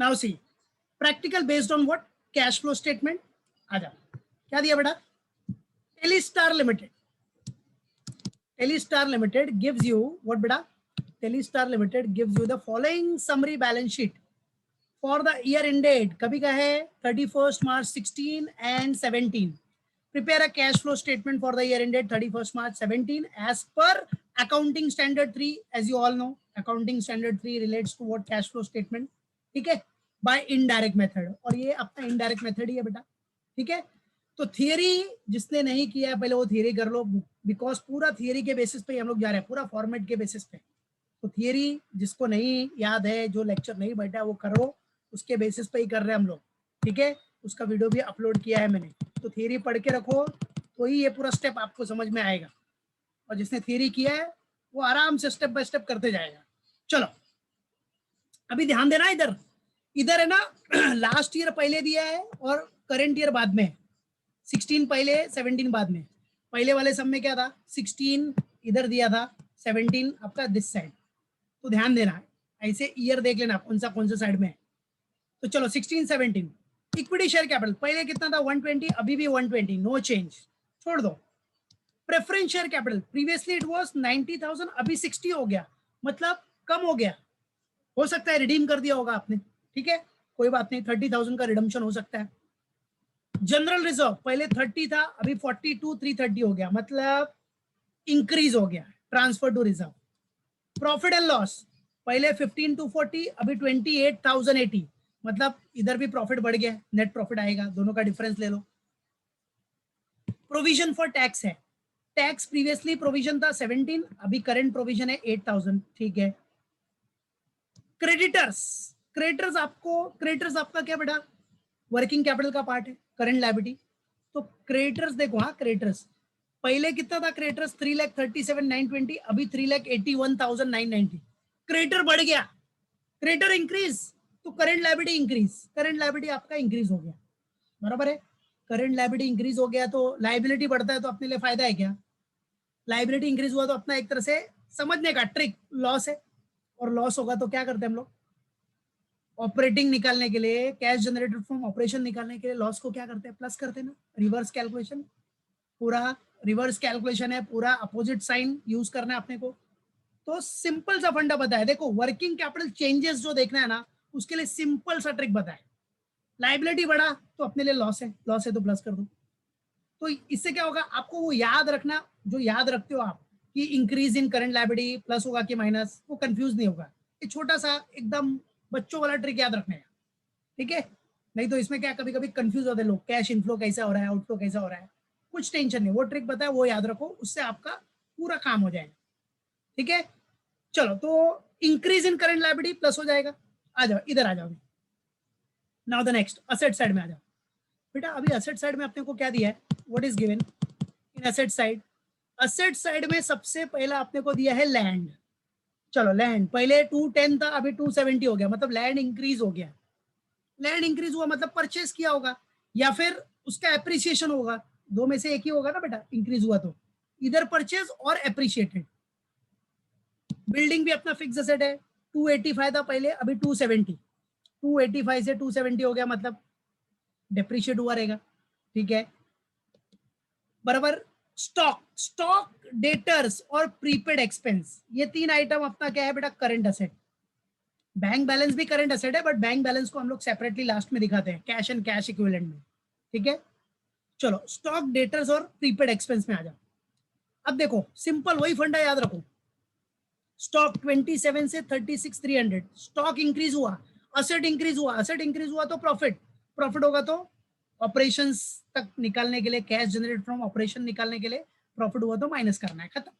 Now see practical based on what, cash flow statement. आ जाओ, क्या दिया बेटा, Telestar Limited, Telestar Limited gives you what beta? Telestar Limited gives you the following summary balance sheet for the year ended. कभी का है 31st March 16 and 17. Prepare a cash flow statement for the year ended 31st March 17 as per accounting standard 3. As you all know, accounting standard 3 relates to what, cash flow statement. ठीक है, by indirect method, और ये अपना indirect method ही है बेटा। ठीक है, तो थियरी जिसने नहीं किया है पहले वो थियरी कर लो, बिकॉज पूरा थियरी के बेसिस पे हम लोग जा रहे हैं, पूरा फॉर्मेट के बेसिस पे। तो थियरी जिसको नहीं याद है, जो लेक्चर नहीं बैठा है वो करो, उसके बेसिस पे ही कर रहे हैं हम लोग। ठीक है, उसका वीडियो भी अपलोड किया है मैंने, तो थियरी पढ़ के रखो तो ही ये पूरा स्टेप आपको समझ में आएगा, और जिसने थियरी किया है वो आराम से स्टेप बाय स्टेप करते जाएगा। चलो अभी ध्यान देना, इधर इधर है ना, लास्ट ईयर पहले दिया है और करंट ईयर बाद में, 16 पहले 17 बाद में। पहले वाले सब में क्या था, 16 इधर दिया था, 17 आपका दिस साइड। तो ध्यान देना है, ऐसे ईयर देख लेना कौन सा साइड में है। तो चलो 16 17, इक्विटी शेयर कैपिटल पहले कितना था 120, अभी भी 120, नो चेंज, छोड़ दो। Preference share capital previously it was 90,000, अभी 60 हो गया, मतलब कम हो गया। हो सकता है रिडीम कर दिया होगा आपने, ठीक है, कोई बात नहीं, 30,000 का रिडम्पशन हो सकता है। जनरल रिजर्व पहले 30 था, अभी 42 330 हो गया, मतलब इंक्रीज हो गया, transfer to reserve. Profit and loss पहले 15 to 40, अभी 28,080, मतलब इधर भी प्रॉफिट बढ़ गया, नेट प्रॉफिट आएगा, दोनों का डिफरेंस ले लो। प्रोविजन फॉर टैक्स है, टैक्स प्रीवियसली प्रोविजन था 17, अभी करंट प्रोविजन है 8,000, ठीक है। क्रेडिटर्स आपका क्या बेटा, वर्किंग कैपिटल का पार्ट है, करंट लायबिलिटी। तो क्रेडिटर्स देखो, हाँ क्रेडिटर्स पहले कितना था, क्रेडिटर्स 3,37,920, अभी 3,81,990, क्रेडिटर बढ़ गया, क्रेडिटर इंक्रीज, तो current liability increase, current liability आपका इंक्रीज हो गया, बराबर है। करंट लायबिलिटी इंक्रीज हो गया तो लायबिलिटी बढ़ता है, तो अपने लिए फायदा है क्या, लायबिलिटी इंक्रीज हुआ तो अपना एक तरह से समझने का ट्रिक, लॉस है, और लॉस होगा तो क्या करते हैं हम लोग, ऑपरेटिंग निकालने के लिए, कैश जनरेटेड फ्रॉम ऑपरेशन निकालने के लिए लॉस को क्या करते हैं, प्लस करते हैं ना, रिवर्स कैलकुलेशन, पूरा रिवर्स कैलकुलेशन है, पूरा अपोजिट साइन यूज करना है अपने को। तो सिंपल सा फंडा बताया, देखो वर्किंग कैपिटल चेंजेस जो देखना है ना, उसके लिए सिंपल सा ट्रिक बताया, लायबिलिटी बढ़ा तो अपने लिए लॉस है, लॉस है तो प्लस कर दो। तो इससे क्या होगा, आपको वो याद रखना, जो याद रखते हो आप कि increase in current liability plus होगा कि माइनस, वो कंफ्यूज नहीं होगा। ये छोटा सा एकदम बच्चों वाला ट्रिक याद रखना है, ठीक है, नहीं तो इसमें क्या कभी कभी कंफ्यूज होते लोग, कैश इनफ्लो कैसा हो रहा है, आउटफ्लो कैसा हो रहा है, कुछ टेंशन नहीं, वो ट्रिक बताया वो याद रखो, उससे आपका पूरा काम हो जाएगा, ठीक है। चलो तो increase in current liability plus हो जाएगा, आ जाओ इधर आ जाओ। Now the next asset side में आ जाओ बेटा। अभी असेट साइड में अपने को क्या दिया है, what is given in asset side. Asset side में सबसे पहला अपने को दिया है लैंड। चलो लैंड पहले 210 था, अभी 270 हो गया, मतलब लैंड इंक्रीज हो गया। लैंड इंक्रीज हुआ मतलब परचेस किया होगा या फिर उसका एप्रिसिएशन होगा, दो में से एक ही होगा ना बेटा, इंक्रीज हुआ तो इधर परचेज और एप्रिशिएटेड। बिल्डिंग भी अपना फिक्स एसेट है, 285 था पहले, अभी 270, 285 से 270 हो गया, मतलब डेप्रिशिएट हुआ रहेगा, ठीक है, बराबर। स्टॉक डेटर्स और प्रीपेड एक्सपेंस, ये तीन आइटम अपना क्या है बेटा, करंट असेट। बैंक बैलेंस भी करंट असेट है, बट बैंक बैलेंस को हम लोग सेपरेटली लास्ट में दिखाते हैं, कैश एंड कैश इक्विवेलेंट में, ठीक है। चलो स्टॉक डेटर्स और प्रीपेड एक्सपेंस में आ जाओ। अब देखो सिंपल वही फंडा याद रखो, स्टॉक 27 से 36,300, स्टॉक इंक्रीज हुआ, असेट इंक्रीज हुआ, असेट इंक्रीज हुआ तो प्रॉफिट, प्रॉफिट होगा तो ऑपरेशंस तक निकालने के लिए, कैश जनरेट फ्रॉम ऑपरेशन निकालने के लिए प्रॉफिट हुआ तो माइनस करना है, खत्म।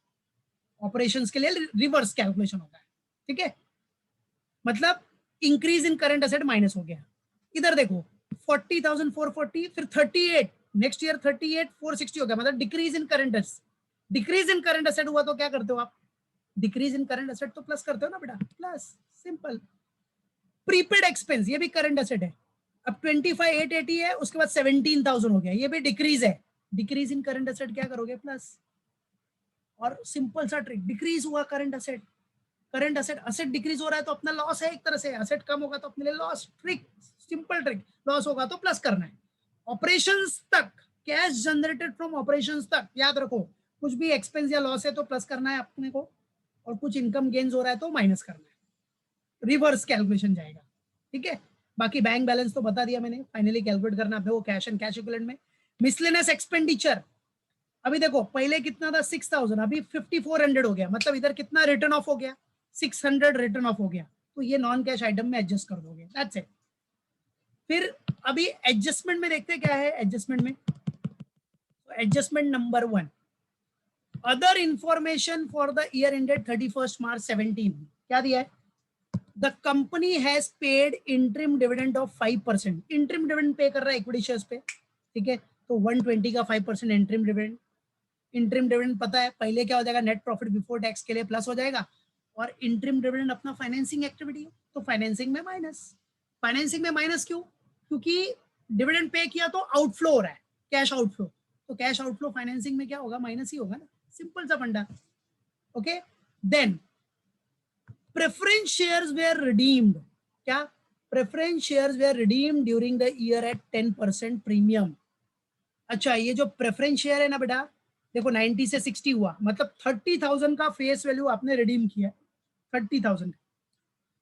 ऑपरेशंस के लिए रिवर्स कैलकुलेशन होता है, ठीक है, मतलब increase in current asset minus हो गया। इधर देखो 40,440, फिर 38, नेक्स्ट ईयर 38,460 हो गया, मतलब decrease in current asset. Decrease in current asset हुआ तो क्या करते हो आप, डिक्रीज इन करंट एसेट तो प्लस करते हो ना बेटा, प्लस, सिंपल। प्रीपेड एक्सपेंस ये भी करंट एसेट है, अब 25,880 है, उसके बाद 17,000 हो गया, ये भी डिक्रीज है, डिक्रीज इन करंट एसेट क्या करोगे, प्लस। और सिंपल सा ट्रिक, डिक्रीज हुआ current asset current asset, asset decrease हो रहा है तो अपना लॉस है एक तरह से, असेट कम होगा तो अपने लिए loss, trick, simple trick, loss होगा तो प्लस करना है। ऑपरेशंस तक, कैश जनरेटेड फ्रॉम ऑपरेशंस तक, याद रखो कुछ भी एक्सपेंस या लॉस है तो प्लस करना है अपने को, और कुछ इनकम गेन्स हो रहा है तो माइनस करना है, रिवर्स कैलकुलेशन जाएगा, ठीक है। बाकी बैंक बैलेंस तो बता दिया मैंने, फाइनली कैलकुलेट करना है वो कैश एंड कैश इक्विवेलेंट में। मिसलेनियस एक्सपेंडिचर, अभी देखो पहले कितना था 6000, अभी 5400 हो गया, मतलब इधर कितना रिटर्न ऑफ हो गया, 600 रिटर्न ऑफ हो गया, तो ये नॉन कैश आइटम में एडजस्ट कर दोगे, दैट्स इट। फिर अभी एडजस्टमेंट में देखते क्या है, एडजस्टमेंट में adjustment number 1, other information for the year ended 31 मार्च 17, क्या दिया है, the company has paid interim dividend of 5%, interim dividend pay कर रहा है इक्विटी शेयर्स पे, ठीक है, तो 120 का 5% इंटरिम डिविडेंड। इंटरिम डिविडेंड पता है पहले क्या हो जाएगा, नेट प्रॉफिट बिफोर टैक्स के लिए प्लस हो जाएगा, और इंटरिम डिविडेंड अपना फाइनेंसिंग एक्टिविटी है तो फाइनेंसिंग में माइनस। फाइनेंसिंग में माइनस क्यों, क्योंकि डिविडेंड पे किया तो आउटफ्लो हो रहा है, कैश आउटफ्लो, तो कैश आउटफ्लो फाइनेंसिंग में क्या होगा, माइनस ही होगा ना, सिंपल सा फंडा। Okay, then preference shares were redeemed, क्या, preference shares were redeemed during the year at 10% premium. अच्छा, ये जो प्रेफरेंस शेयर है ना बेटा, देखो 90 से 60 हुआ, मतलब 30,000 का फेस वैल्यू आपने रिडीम किया, 30,000,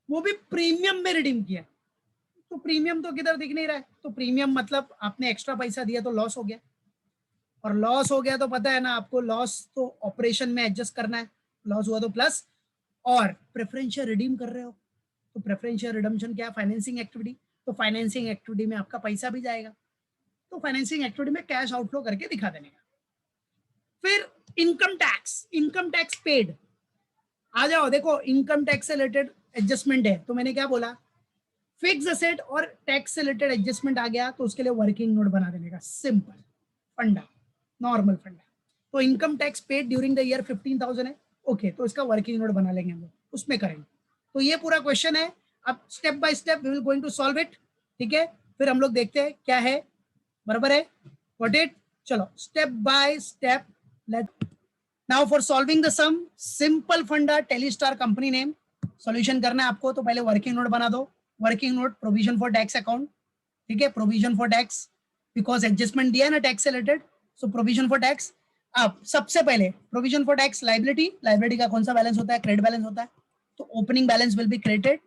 वो भी प्रीमियम में रिडीम किया, तो प्रीमियम तो किधर दिख नहीं रहा है, तो प्रीमियम मतलब आपने एक्स्ट्रा पैसा दिया तो लॉस हो गया, और लॉस हो गया तो पता है ना आपको, लॉस तो ऑपरेशन में एडजस्ट करना है, लॉस हुआ तो प्लस, और प्रेफरेंस शेयर रिडीम कर रहे हो तो प्रेफरेंस शेयर रिडम्पशन क्या, फाइनेंसिंग एक्टिविटी, तो फाइनेंसिंग एक्टिविटी में आपका पैसा भी जाएगा, तो फाइनेंसिंग एक्टिविटी में कैश आउटफ्लो करके दिखा देने का। फिर income tax, income tax paid, आ जाओ देखो इनकम टैक्स से रिलेटेड एडजस्टमेंट है, तो मैंने क्या बोला, फिक्स असेट और टैक्स से रिलेटेड एडजस्टमेंट आ गया तो उसके लिए वर्किंग नोट बना देने का, सिंपल फंडा, नॉर्मल फंडा। तो income tax paid during the year 15,000 है, ओके, तो इसका वर्किंग नोट बना लेंगे हम लोग, उसमें करेंगे। तो ये पूरा क्वेश्चन है, अब step by step we will going to solve it, ठीक है। फिर हम लोग देखते हैं क्या है, बराबर है, व्हाट इट, चलो step by step, let now for solving the sum, simple फंडा, टेलीस्टार कंपनी नेम, सॉल्यूशन करना है आपको, तो पहले वर्किंग नोट बना दो, working note provision for tax account, ठीक है, provision for tax, because adjustment दिया है ना टैक्स से related, so provision for tax. अब सबसे पहले provision for tax liability, liability का कौन सा बैलेंस होता है, क्रेडिट बैलेंस होता है, तो opening balance will be credited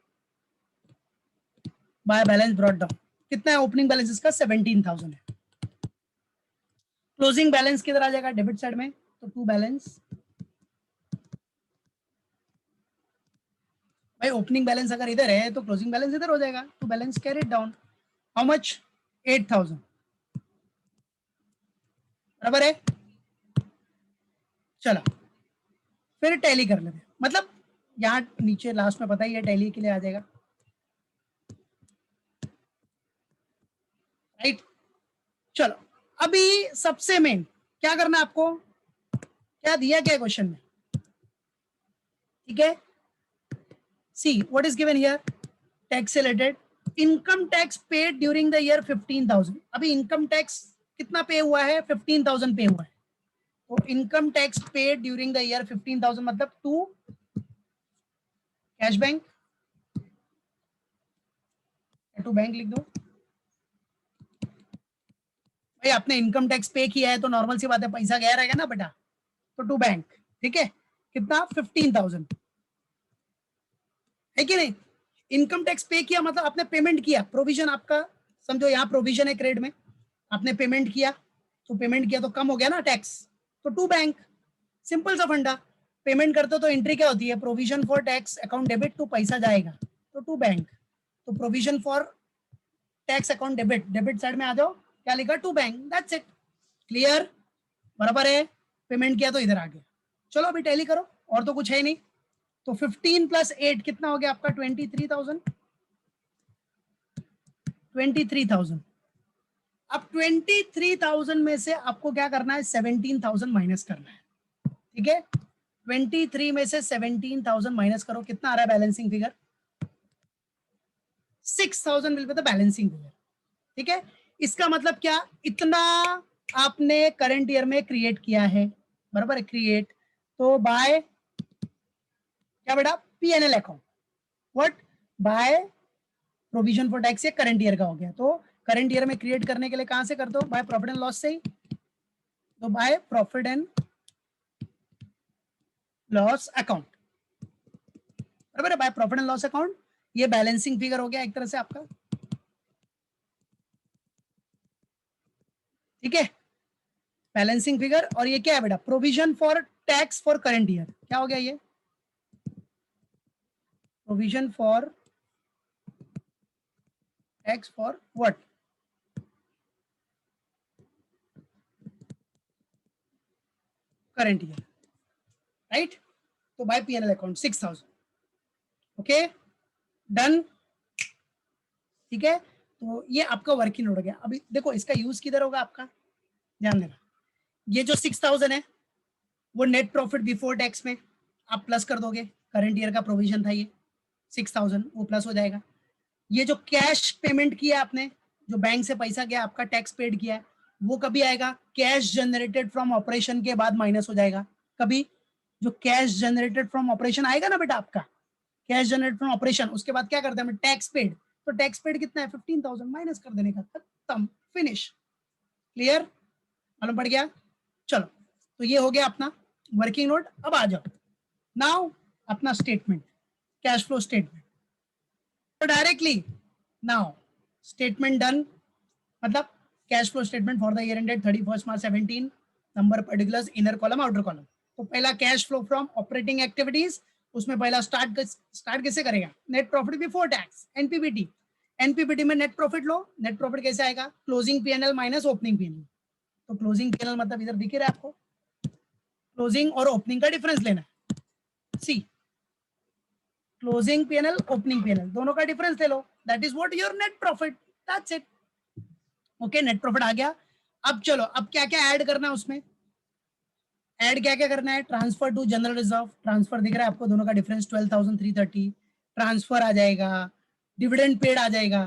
by balance brought down, कितना है ओपनिंग बैलेंस इसका 17,000 है। क्लोजिंग बैलेंस किधर आ जाएगा, डेबिट साइड में, तो टू बैलेंस, भाई ओपनिंग बैलेंस अगर इधर है तो क्लोजिंग बैलेंस इधर हो जाएगा, तो balance carried down, how much, 8,000, बराबर है। चलो फिर टैली कर लेते, मतलब यहाँ नीचे लास्ट में पता ही है टैली के लिए आ जाएगा, राइट। चलो अभी सबसे मेन क्या करना है आपको, क्या दिया क्या क्वेश्चन में, ठीक है, see what is given here, tax related, income tax paid during the year 15,000, अभी इनकम टैक्स कितना पे हुआ है, 15,000 पे हुआ है, तो income tax paid during the year 15,000 मतलब to cash bank, to bank लिख दो, भाई आपने इनकम टैक्स पे किया है तो नॉर्मल सी बात है पैसा गया रहेगा ना बेटा, तो टू बैंक, ठीक है, कितना 15,000, है कि नहीं, इनकम टैक्स पे किया मतलब आपने पेमेंट किया, प्रोविजन आपका समझो, यहाँ प्रोविजन है क्रेडिट में, आपने पेमेंट किया, तो पेमेंट किया तो कम हो गया ना टैक्स, तो टू बैंक, सिंपल सा फंडा, पेमेंट करते तो एंट्री क्या होती है, provision for tax account debit, तो पैसा जाएगा, तो टू बैंक, तो provision for tax account debit, debit side में आ जाओ, क्या लिखा, to bank, that's it, clear, बराबर है, पेमेंट किया तो इधर आ गया। चलो अभी टैली करो, और तो कुछ है ही नहीं, तो 15 + 8 कितना हो गया आपका, 23,000, 23,000। अब 23,000 में से आपको क्या करना है, 17,000 माइनस करना है, ठीक है, 23 में से 17,000 माइनस करो, कितना आ रहा है balancing figure, 6,000 will be the balancing figure, ठीक है। इसका मतलब क्या, इतना आपने करंट ईयर में क्रिएट किया है, बराबर है, क्रिएट, तो बाय क्या बेटा, P&L account. What? By provision for tax. ये करंट ईयर का हो गया. तो करंट ईयर में क्रिएट करने के लिए कहां से कर दो? बाय प्रॉफिट एंड लॉस से ही. तो by profit and loss account. बराबर है. By profit and loss account. ये बैलेंसिंग फिगर हो गया एक तरह से आपका. ठीक है, बैलेंसिंग फिगर. और ये क्या है बेटा? Provision for tax for current year. क्या हो गया ये? Provision for tax for what? Current year. Right. तो by P&L account 6000. Okay, done. ठीक है, तो ये आपका वर्किंग नोट हो गया. अभी देखो इसका यूज किधर होगा आपका, ध्यान देना. ये जो 6000 है वो नेट प्रॉफिट बिफोर टैक्स में आप प्लस कर दोगे. करंट ईयर का प्रोविजन था ये 6000, वो प्लस हो जाएगा. ये जो कैश पेमेंट किया आपने, जो बैंक से पैसा गया आपका, टैक्स पेड किया है, वो कभी आएगा? कैश जनरेटेड फ्रॉम ऑपरेशन के बाद माइनस हो जाएगा. कभी जो कैश जनरेटेड फ्रॉम ऑपरेशन आएगा ना बेटा आपका, कैश जनरेट फ्रॉम ऑपरेशन, उसके बाद क्या करते हैं? Tax paid. तो टैक्स पेड कितना है? 15000. माइनस कर देने का, खत्म, फिनिश. क्लियर? मालूम पड़ गया? चलो, तो ये हो गया अपना वर्किंग नोट. अब आ जाओ नाउ अपना स्टेटमेंट, कैश फ्लो स्टेटमेंट. तो डायरेक्टली नाउ स्टेटमेंट डन. मतलब cash flow statement for the year ended 31 March 17. Number particulars, inner column, outer column. तो पहला cash flow from operating activities. उसमें पहला स्टार्ट कैसे करेगा? Net profit before tax, NPBT. NPBT में net profit लो. Net profit कैसे आएगा? Closing PNL minus opening PNL. तो क्लोजिंग पीएनएल मतलब इधर दिख रहा है आपको, क्लोजिंग और ओपनिंग का डिफरेंस लेना है. See, closing PNL, opening PNL, दोनों का डिफरेंस ले लो. That is what your net profit. That's it. Okay, net profit आ गया. अब चलो, अब क्या क्या ऐड करना है उसमें? ऐड क्या क्या करना है? Transfer to general reserve. Transfer दिख रहा है आपको, दोनों का डिफरेंस 12330. ट्रांसफर आ जाएगा. डिविडेंड पेड आ जाएगा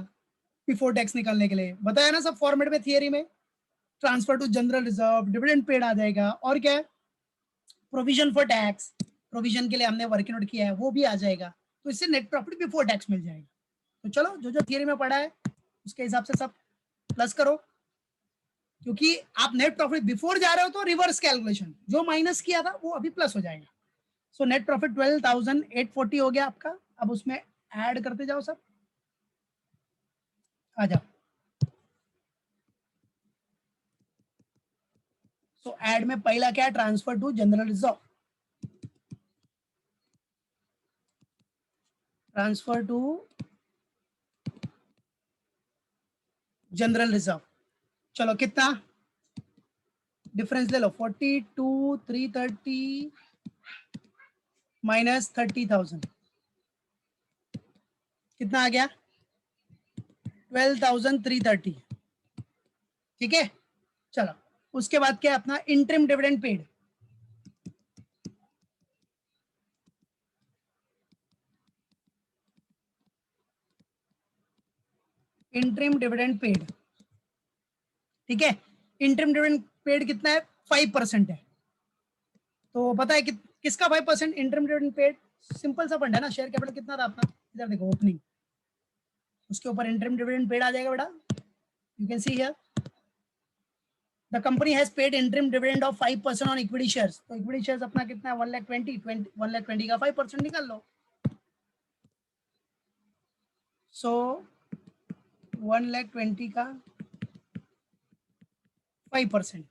बिफोर टैक्स निकालने के लिए. बताया ना सब फॉर्मेट में, थियरी में. Transfer to general reserve, dividend paid आ जाएगा. और क्या है? प्रोविजन फॉर टैक्स, प्रोविजन के लिए हमने वर्किंग नोट किया है, वो भी आ जाएगा. तो इससे नेट प्रॉफिट बिफोर टैक्स मिल जाएगा. तो चलो, जो जो थियरी में पढ़ा है उसके हिसाब से सब प्लस करो, क्योंकि आप नेट प्रॉफिट बिफोर जा रहे हो तो रिवर्स कैलकुलेशन, जो माइनस किया था वो अभी प्लस हो जाएगा. सो नेट प्रॉफिट 12,840 हो गया आपका. अब उसमें ऐड करते जाओ सब. आ जाओ. सो ऐड में पहला क्या है? Transfer to general reserve. Transfer to general reserve. चलो, कितना डिफरेंस ले लो? 42,330 माइनस 30,000. कितना आ गया? 12,330. ठीक है, चलो. उसके बाद क्या? अपना interim dividend paid. Interim dividend paid. ठीक है, इंटरिम डिविडेंड पेड कितना है? 5% है. तो पता है कि किसका 5%? Interim dividend paid. सिंपल सा फंड है ना. शेयर कैपिटल कितना था अपना? इधर देखो, ओपनिंग, उसके ऊपर इंटरिम डिविडेंड पेड आ जाएगा बेटा. You can see here the company has paid interim dividend of 5% on equity shares. तो इक्विटी शेयर्स अपना कितना है? 1,20,1,20 का 5% निकाल लो. सो 1,20,000 का 5%.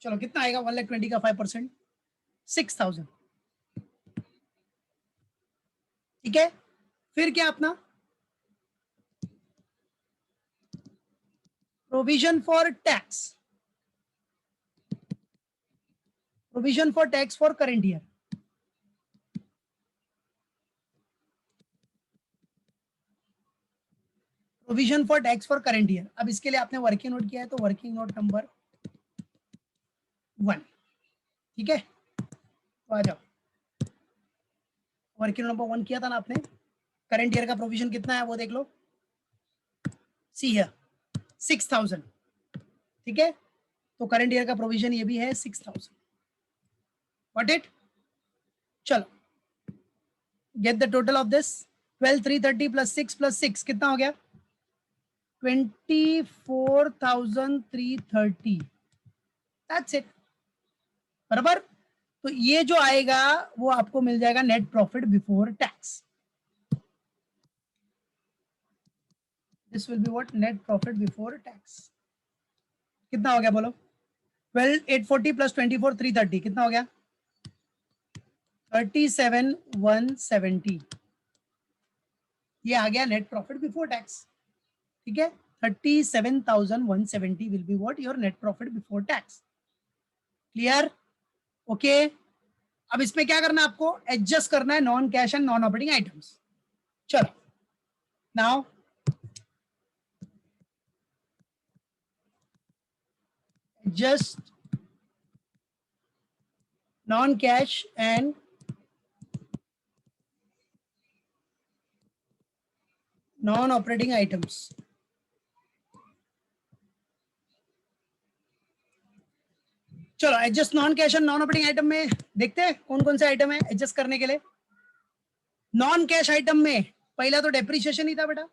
चलो, कितना आएगा 1,20,000 का 5%? 6,000. ठीक है, फिर क्या अपना provision for tax. Provision for tax for current year. Provision for tax for current year. अब इसके लिए आपने वर्किंग नोट किया है, तो वर्किंग नोट नंबर 1. ठीक है, तो आ जाओ. वर्किंग नोट नंबर 1 किया था ना आपने. करंट ईयर का प्रोविजन कितना है वो देख लो. सी है 6,000. ठीक है, तो करंट ईयर का प्रोविजन ये भी है 6,000. What it. चलो, get the total of this 12,330 plus 6 कितना हो गया 24,330. That's it. बराबर. तो ये जो आएगा वो आपको मिल जाएगा net profit before tax. This will be what net profit before tax. कितना हो गया बोलो 12,840 प्लस 24,330 कितना हो गया 37,170. ये आ गया नेट प्रॉफिट बिफोर टैक्स. ठीक है 37,170 will be what your net profit before tax. Clear. Okay. अब इसमें क्या करना है आपको एडजस्ट करना है non cash and non operating items. चलो now adjust non cash and non operating items. चलो adjust non cash and non operating item में देखते हैं कौन कौन से आइटम है एडजस्ट करने के लिए. नॉन कैश आइटम में पहला तो डेप्रिसिएशन ही था बेटा.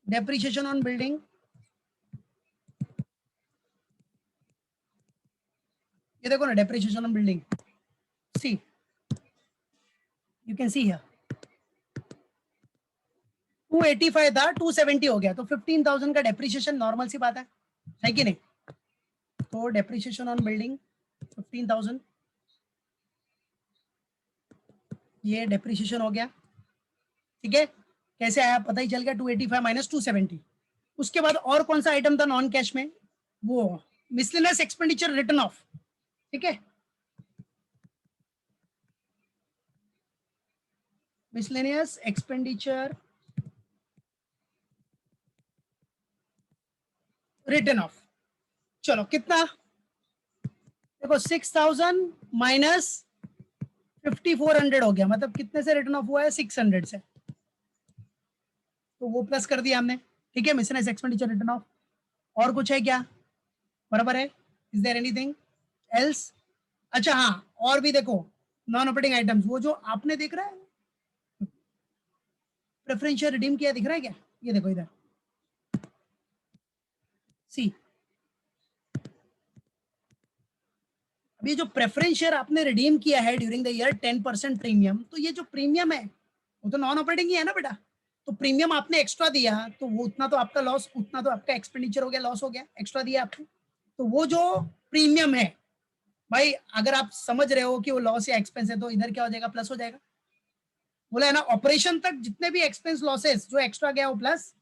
Depreciation on building. ये देखो ना depreciation on building. See you can see here 285 था 270 हो गया तो 15,000 का डेप्रिसिएशन नॉर्मल सी बात है कि नहीं. तो डेप्रिसिएशन ऑन बिल्डिंग 15,000 ये डेप्रिसिएशन हो गया. ठीक है कैसे आया पता ही चल गया 285 माइनस 270. उसके बाद और कौन सा आइटम था नॉन कैश में वो मिसलेनियस एक्सपेंडिचर रिटर्न ऑफ. ठीक है मिसलेनियस एक्सपेंडिचर रिटर्न ऑफ. चलो कितना देखो 6,000 माइनस 5,400 हो गया मतलब कितने से रिटर्न ऑफ हुआ है 600 से. तो वो प्लस कर दिया हमने. ठीक है मिसलेनियस एक्सपेंडिचर रिटर्न ऑफ. और कुछ है क्या बराबर है. Is there anything else. अच्छा हाँ और भी देखो नॉन ऑपरेटिंग आइटम्स वो जो आपने देख रहा है प्रेफरेंशियल रिडीम किया दिख रहा है क्या. ये देखो इधर सी अभी जो प्रेफरेंस शेयर आपने रिडीम किया है ड्यूरिंग द ईयर 10% प्रीमियम. तो ये जो प्रीमियम है वो तो नॉन ऑपरेटिंग ही है ना बेटा. तो प्रीमियम आपने एक्स्ट्रा दिया तो वो उतना तो आपका लॉस उतना तो आपका एक्सपेंडिचर हो गया लॉस हो गया एक्स्ट्रा दिया आपने. तो वो जो प्रीमियम है भाई अगर आप समझ रहे हो कि वो लॉस या एक्सपेंस है तो इधर क्या हो जाएगा प्लस हो जाएगा. बोला है ना ऑपरेशन तक जितने भी एक्सपेंस लॉसेस जो एक्स्ट्रा गया वो प्लस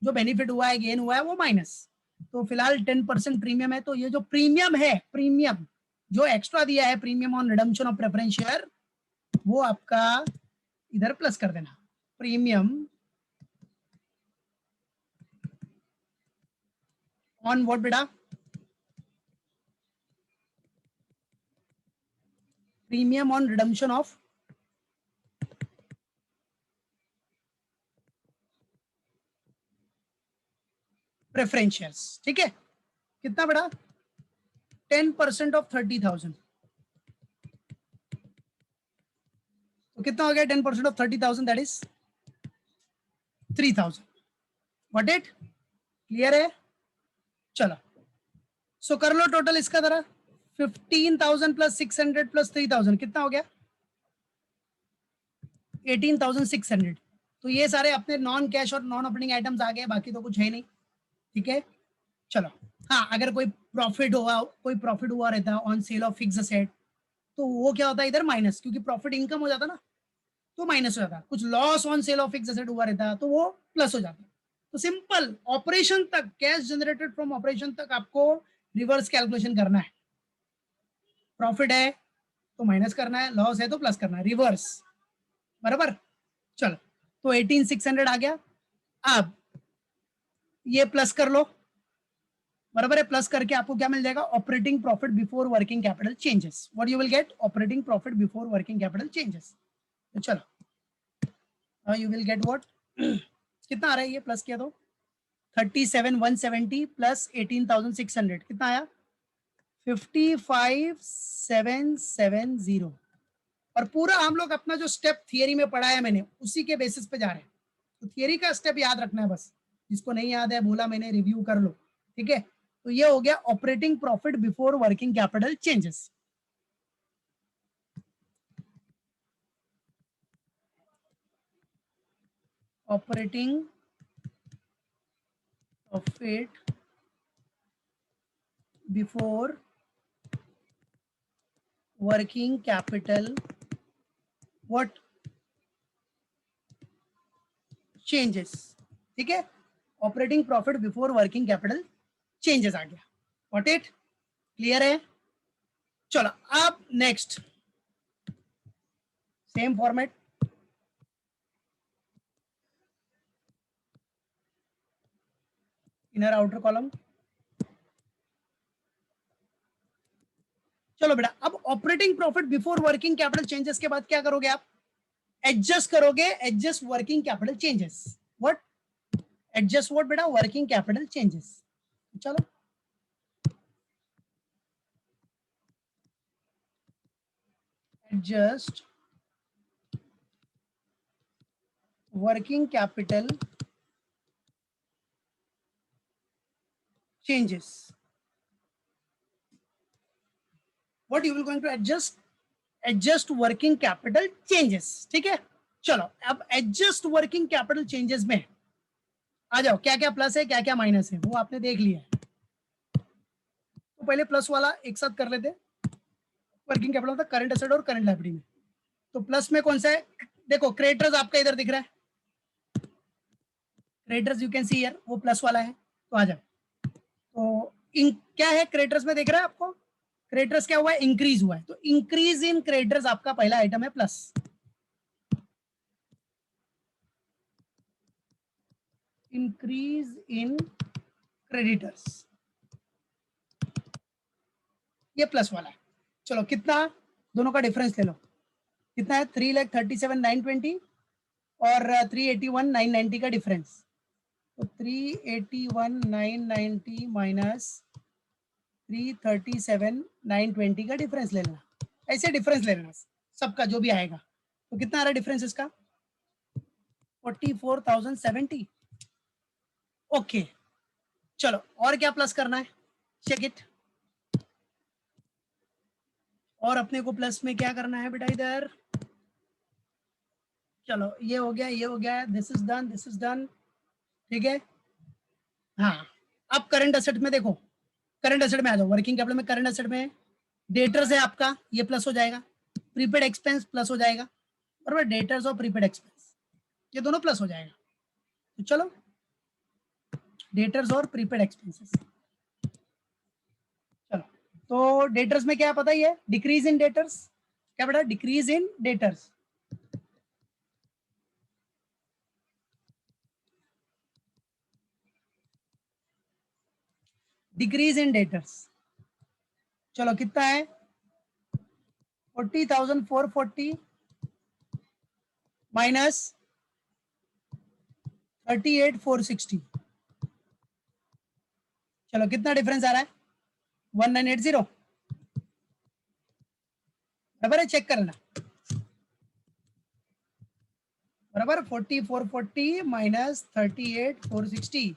जो बेनिफिट हुआ है गेन हुआ है वो माइनस. तो फिलहाल 10% प्रीमियम है तो ये जो प्रीमियम है प्रीमियम जो एक्स्ट्रा दिया है premium on redemption of preference share वो आपका इधर प्लस कर देना. प्रीमियम ऑन व्हाट बेटा premium on redemption of preference shares. ठीक है कितना बेटा 10% ऑफ 30,000. तो कितना हो गया 10% of 30,000 that is 3,000. What it clear है. चलो सो कर लो टोटल इसका जरा 15,000 प्लस 600 प्लस 3,000 कितना हो गया 18,600. तो ये सारे अपने नॉन कैश और नॉन ऑपरेटिंग आइटम्स आ गए बाकी तो कुछ है नहीं. ठीक है चलो हाँ अगर कोई प्रॉफिट हुआ रहता on sale of fix asset तो वो क्या होता है इधर माइनस क्योंकि प्रॉफिट इनकम हो जाता ना तो माइनस हो जाता. कुछ loss on sale of fix asset हुआ रहता तो वो प्लस हो जाता. तो सिंपल ऑपरेशन तक कैश जनरेटेड फ्रॉम ऑपरेशन तक आपको रिवर्स कैलकुलेशन करना है. प्रॉफिट है तो माइनस करना है लॉस है तो प्लस करना है रिवर्स. बराबर. चलो तो 18,600 आ गया. अब ये प्लस कर लो बराबर है. प्लस करके आपको क्या मिल जाएगा operating profit before working capital changes. What you will get operating profit before working capital changes. तो चलो यू विल गेट व्हाट कितना आ रहा है ये प्लस किया तो 37,170 प्लस 18,600 कितना आया 55,770. और पूरा हम लोग अपना जो स्टेप थियरी में पढ़ा है मैंने उसी के बेसिस पे जा रहे हैं। तो थियरी का स्टेप याद रखना है बस, जिसको नहीं याद है बोला मैंने रिव्यू कर लो, ठीक है। तो ये हो गया operating profit before working capital changes. Operating profit before working capital what changes, ठीक है। Operating profit before working capital changes आ गया। व्हाट इट क्लियर है? चलो अब next same format, inner outer column. चलो बेटा, अब operating profit before working capital changes के बाद क्या करोगे आप? एडजस्ट करोगे, adjust working capital changes. What adjust what बेटा? Working capital changes. चलो adjust working capital changes. What you will going to adjust? Adjust working capital changes, ठीक है। चलो अब एडजस्ट वर्किंग कैपिटल चेंजेस में आ जाओ, क्या क्या प्लस है क्या क्या माइनस है वो आपने देख लिया है। तो पहले प्लस वाला एक साथ कर लेते। वर्किंग कैपिटल होता है करंट एसेट और करंट लायबिलिटी में। तो प्लस में कौन सा है? देखो क्रेडिटर्स आपका इधर दिख रहा है, creditors you can see here, वो प्लस वाला है। तो आ जाओ, तो इन क्या है क्रेडिटर्स में दिख रहा है आपको? क्रेडिटर्स क्या हुआ है? इंक्रीज हुआ है। तो इंक्रीज इन क्रेडिटर्स आपका पहला आइटम है प्लस। इंक्रीज इन क्रेडिटर्स, ये प्लस वाला है। चलो कितना, दोनों का डिफरेंस ले लो, कितना है? 3,37,920 और 381,990 का डिफरेंस। तो 381,990 माइनस 337,920 का डिफरेंस ले लेना, ऐसे डिफरेंस ले लेना सबका जो भी आएगा। तो कितना आ रहा है डिफरेंस इसका? 44,070। ओके चलो, और क्या प्लस करना है? Check it. और अपने को प्लस में क्या करना है बेटा इधर? चलो ये हो गया, ये हो गया, this is done, this is done, ठीक है। हाँ अब करंट एसेट में देखो, करंट एसेट में आ जाओ, वर्किंग कैपिटल में करंट एसेट में डेटर्स है आपका, ये प्लस हो जाएगा। प्रीपेड एक्सपेंस प्लस हो जाएगा, बराबर। डेटर्स और प्रीपेड एक्सपेंस ये दोनों प्लस हो जाएगा। तो चलो डेटर्स और प्रीपेड एक्सपेंसेस, चलो। तो डेटर्स में क्या पता ही है? डिक्रीज इन डेटर्स, क्या बेटा? Decrease in debtors. Decrease in debtors, चलो कितना है? 40,440 माइनस 38,460। चलो कितना डिफरेंस आ रहा है? 1980, बराबर है, चेक करना, बराबर। 40,440 माइनस 38,460,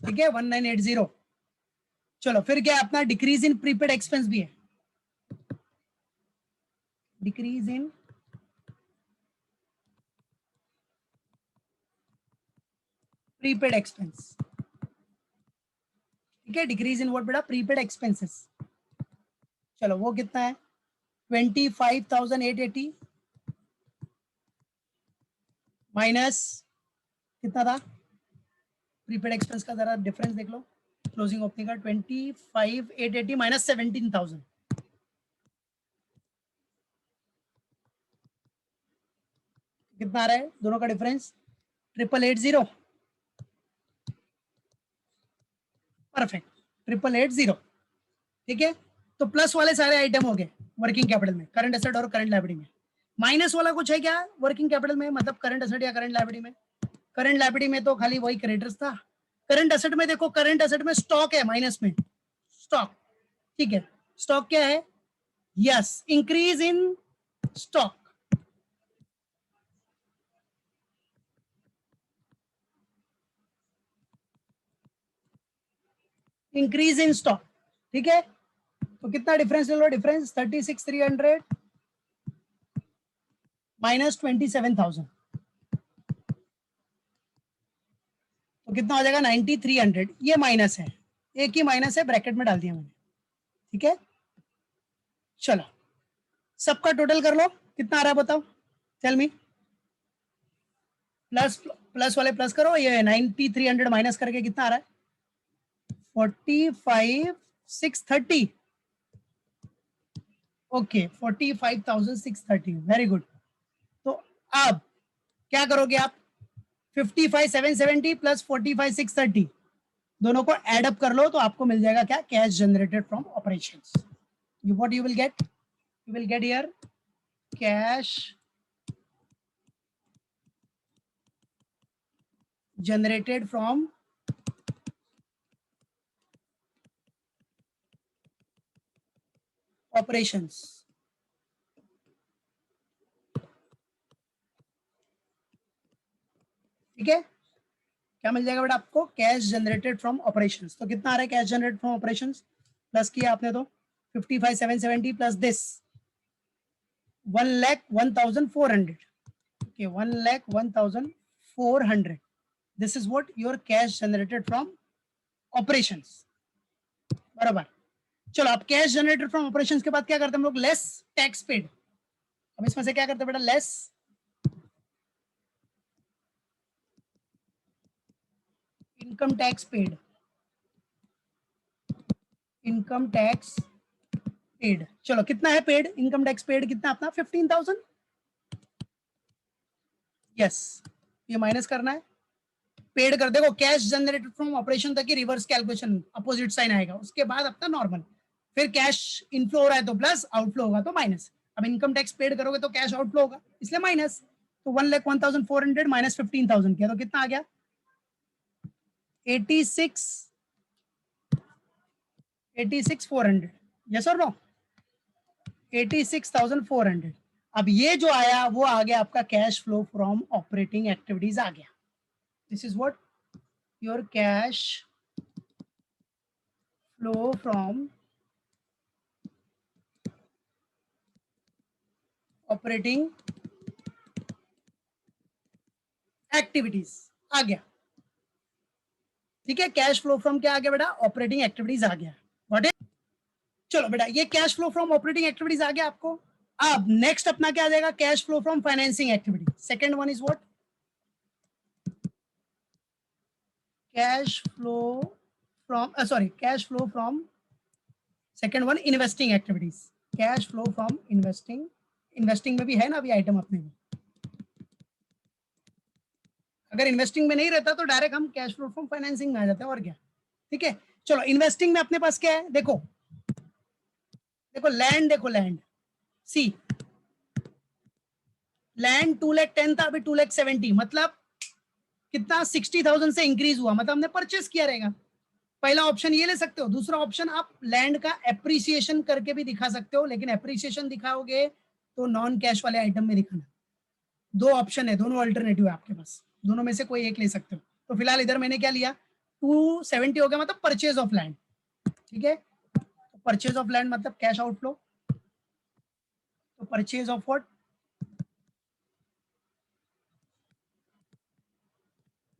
ठीक है, 1980। चलो फिर क्या अपना डिक्रीज इन प्रीपेड एक्सपेंस भी है, डिक्रीज इन प्रीपेड एक्सपेंस, ठीक है। डिक्रीज इन व्हाट बेटा? Prepaid expenses. चलो वो कितना है? 25,880 माइनस कितना था? प्रीपेड एक्सपेंस का जरा डिफरेंस देख लो, क्लोजिंग ओपनिंग का 25,880 माइनस 17,000, कितना आ रहा है दोनों का डिफरेंस? 8,880, परफेक्ट, 8,880, ठीक है। तो प्लस वाले सारे आइटम हो गए वर्किंग कैपिटल में, करंट एसेट और करंट लायबिलिटी में। माइनस वाला कुछ है क्या वर्किंग कैपिटल में, मतलब करंट एसेट या करंट लायबिलिटी में? करंट लायबिलिटी में तो खाली वही क्रेडिटर्स था। करंट एसेट में देखो, करंट एसेट में स्टॉक है माइनस में, स्टॉक, ठीक है। स्टॉक क्या है? Yes, increase in stock, increase in stock, ठीक है। तो कितना डिफरेंस ले लो, डिफरेंस 36,300 माइनस 27,000, तो कितना हो जाएगा 9,300। ये माइनस है, एक ही माइनस है, ब्रैकेट में डाल दिया मैंने, ठीक है। चलो सबका टोटल कर लो, कितना आ रहा है बताओ, टेल मी। प्लस प्लस वाले प्लस करो, ये 9,300 माइनस करके कितना आ रहा है, 45,630। Okay 45,630, very good. तो अब क्या करोगे आप, 55,770 प्लस 45,630 दोनों को एड अप कर लो, तो आपको मिल जाएगा क्या, cash generated from operations. you what you will get, you will get here cash generated from operations, ठीक है। क्या मिल जाएगा बेटा आपको, कैश जनरेटेड फ्रॉम ऑपरेशंस। तो कितना आ रहा है cash generated from operations, plus किया आपने तो 55,770 plus this 1,01,400, okay 1,01,400, this is what your cash generated from operations, बराबर। चलो अब कैश जनरेटेड फ्रॉम ऑपरेशंस के बाद क्या करते हैं हम लोग, लेस टैक्स पेड। अब इसमें से क्या करते हैं बेटा, less income tax paid, income tax paid. चलो कितना है पेड, इनकम टैक्स पेड कितना अपना 15,000, यस ये माइनस करना है, पेड कर देखो, कैश जनरेटेड फ्रॉम ऑपरेशन तक की रिवर्स कैलकुलेशन अपोजिट साइन आएगा, उसके बाद अपना नॉर्मल, फिर कैश इनफ्लो हो रहा है तो प्लस, आउटफ्लो होगा तो माइनस। अब इनकम टैक्स पेड करोगे तो कैश आउटफ्लो होगा, इसलिए माइनस। तो 1,01,400 माइनस 15,000 किया तो कितना आ गया, 86,400, यस और नो, 86,400। अब ये जो आया वो आ गया आपका cash flow from operating activities आ गया, this is what your cash flow from operating activities आ गया, ठीक है। कैश फ्लो फ्रॉम क्या आ गया बेटा, ऑपरेटिंग एक्टिविटीज आ गया, व्हाट इज। चलो बेटा ये cash flow from operating activities आ गया आपको। अब नेक्स्ट अपना क्या आ जाएगा, cash flow from financing activity. Second one is what, cash flow from sorry cash flow from, second one investing activities, cash flow from investing, investing में भी है ना अभी आइटम अपने में, अगर इन्वेस्टिंग में नहीं रहता तो डायरेक्ट हम कैश फ्लो फ्रॉम फाइनेंसिंग में आ जाते हैं, और क्या, ठीक है। चलो इन्वेस्टिंग में अपने पास क्या है, देखो देखो लैंड, देखो लैंड, सी लैंड 2,10,000 था, अभी 2,70,000, मतलब कितना 60,000 से इंक्रीज हुआ, मतलब हमने परचेस किया रहेगा। पहला ऑप्शन ये ले सकते हो, दूसरा ऑप्शन आप लैंड का एप्रिसिएशन करके भी दिखा सकते हो, लेकिन एप्रिसिएशन दिखाओगे तो नॉन कैश वाले आइटम में दिखाना। दो ऑप्शन है, दोनों अल्टरनेटिव है आपके पास, दोनों में से कोई एक ले सकते हो। तो फिलहाल इधर मैंने क्या लिया, 270 हो गया, मतलब परचेज ऑफ लैंड, ठीक है। तो परचेज ऑफ लैंड मतलब कैश आउटफ्लो, तो परचेज ऑफ व्हाट,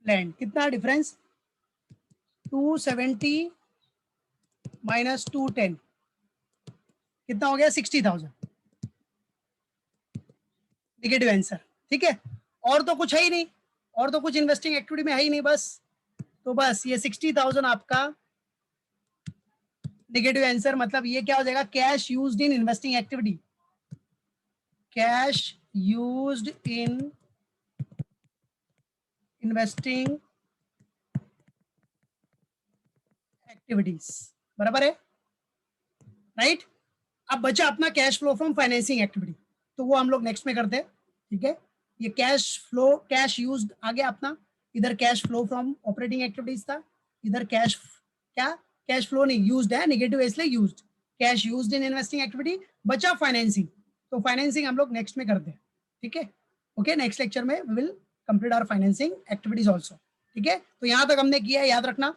लैंड। कितना डिफरेंस, 270 माइनस 210 कितना हो गया, 60,000, निगेटिव आंसर, ठीक है। और तो कुछ है ही नहीं, और तो कुछ इन्वेस्टिंग एक्टिविटी में है ही नहीं, बस तो बस ये 60,000 आपका नेगेटिव आंसर, मतलब ये क्या हो जाएगा, cash used in investing activity, cash used in investing activities, बराबर है, राइट। अब बचा अपना cash flow from financing activity, तो वो हम लोग नेक्स्ट में करते हैं, ठीक है। ये कैश फ्लो, कैश यूज्ड आ गया अपना, इधर cash flow from operating activities था, इधर कैश क्या, कैश फ्लो नहीं यूज्ड है, नेगेटिव है इसलिए used, cash used in investing activity, बचा फाइनेंसिंग, तो फाइनेंसिंग हम लोग नेक्स्ट में करते हैं, ठीक है। ओके, नेक्स्ट लेक्चर में we will complete our financing activities also, ठीक है। तो यहां तक हमने किया है, याद रखना।